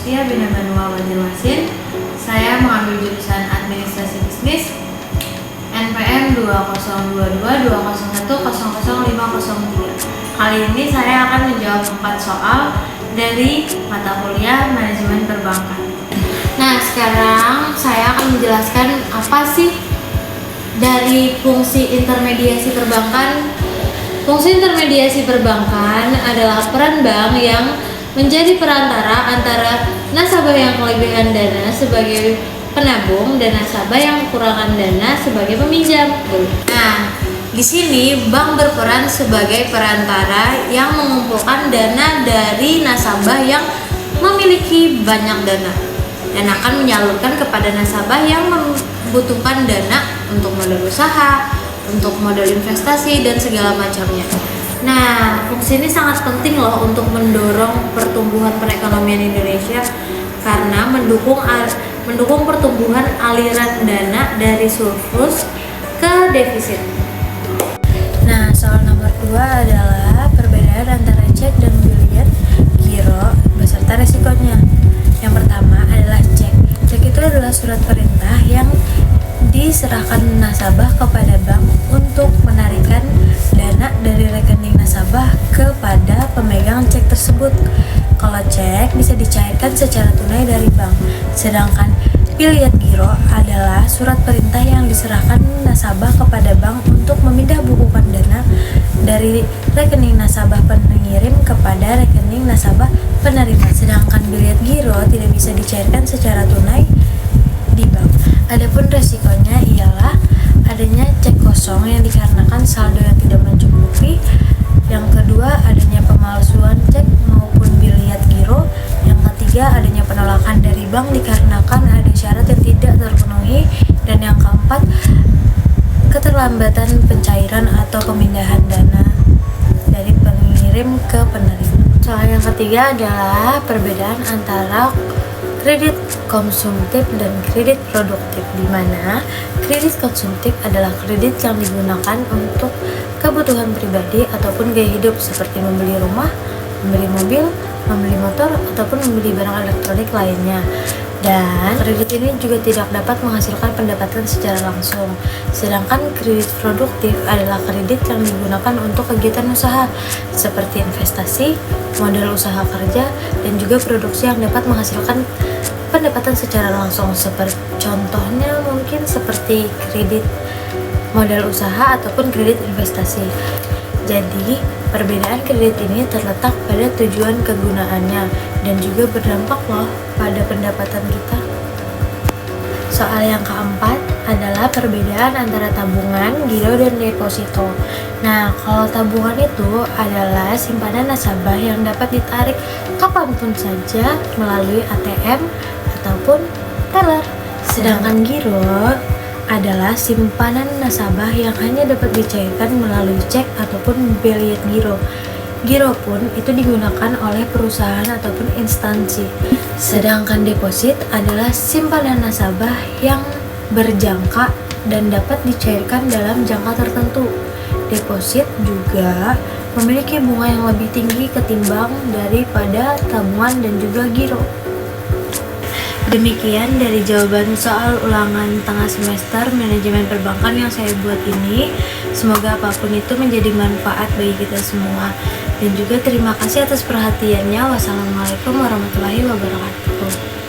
Agustia bin Banua Banjarmasin. Saya mengambil jurusan Administrasi Bisnis NPM 202220100503. Kali ini saya akan menjawab 4 soal dari mata kuliah Manajemen Perbankan. Nah, sekarang saya akan menjelaskan apa sih dari fungsi intermediasi perbankan. Fungsi intermediasi perbankan adalah peran bank yang menjadi perantara antara nasabah yang kelebihan dana sebagai penabung dan nasabah yang kekurangan dana sebagai peminjam. Nah, di sini bank berperan sebagai perantara yang mengumpulkan dana dari nasabah yang memiliki banyak dana dan akan menyalurkan kepada nasabah yang membutuhkan dana untuk modal usaha, untuk modal investasi dan segala macamnya. Nah, fungsi ini sangat penting loh untuk mendorong pertumbuhan perekonomian Indonesia karena mendukung pertumbuhan aliran dana dari surplus ke defisit. Nah, soal nomor 2 adalah perbedaan antara cek dan biliet giro beserta resikonya. Yang pertama adalah cek. Cek itu adalah surat perintah yang diserahkan nasabah kepada bank untuk menarikan dana dari rekening nasabah kepada pemegang cek tersebut. Kalau cek bisa dicairkan secara tunai dari bank, sedangkan biliet giro adalah surat perintah yang diserahkan nasabah kepada bank untuk memindah bukukan dana dari rekening nasabah pengirim kepada rekening nasabah penerima, sedangkan biliet giro tidak bisa dicairkan secara tunai di bank. Adapun resikonya ialah adanya cek kosong yang dikarenakan saldo yang tidak mencukupi. Yang kedua, adanya pemalsuan cek maupun biliet giro. Yang ketiga, adanya penolakan dari bank dikarenakan ada syarat yang tidak terpenuhi. Dan yang keempat, keterlambatan pencairan atau pemindahan dana dari pengirim ke penerima. Soal yang ketiga adalah perbedaan antara kredit konsumtif dan kredit produktif, di mana kredit konsumtif adalah kredit yang digunakan untuk kebutuhan pribadi ataupun gaya hidup seperti membeli rumah, membeli mobil, membeli motor, ataupun membeli barang elektronik lainnya. Dan kredit ini juga tidak dapat menghasilkan pendapatan secara langsung. Sedangkan kredit produktif adalah kredit yang digunakan untuk kegiatan usaha seperti investasi, modal usaha kerja, dan juga produksi yang dapat menghasilkan pendapatan secara langsung. Contohnya mungkin seperti kredit modal usaha ataupun kredit investasi. Jadi, perbedaan kredit ini terletak pada tujuan kegunaannya dan juga berdampak loh pada pendapatan kita. Soal yang keempat adalah perbedaan antara tabungan, giro, dan deposito. Nah, kalau tabungan itu adalah simpanan nasabah yang dapat ditarik kapanpun saja melalui ATM ataupun teller. Sedangkan giro adalah simpanan nasabah yang hanya dapat dicairkan melalui cek ataupun biliet giro. Giro pun itu digunakan oleh perusahaan ataupun instansi. Sedangkan deposit adalah simpanan nasabah yang berjangka dan dapat dicairkan dalam jangka tertentu. Deposit juga memiliki bunga yang lebih tinggi ketimbang daripada tabungan dan juga giro. Demikian dari jawaban soal ulangan tengah semester manajemen perbankan yang saya buat ini. Semoga apapun itu menjadi manfaat bagi kita semua. Dan juga terima kasih atas perhatiannya. Wassalamualaikum warahmatullahi wabarakatuh.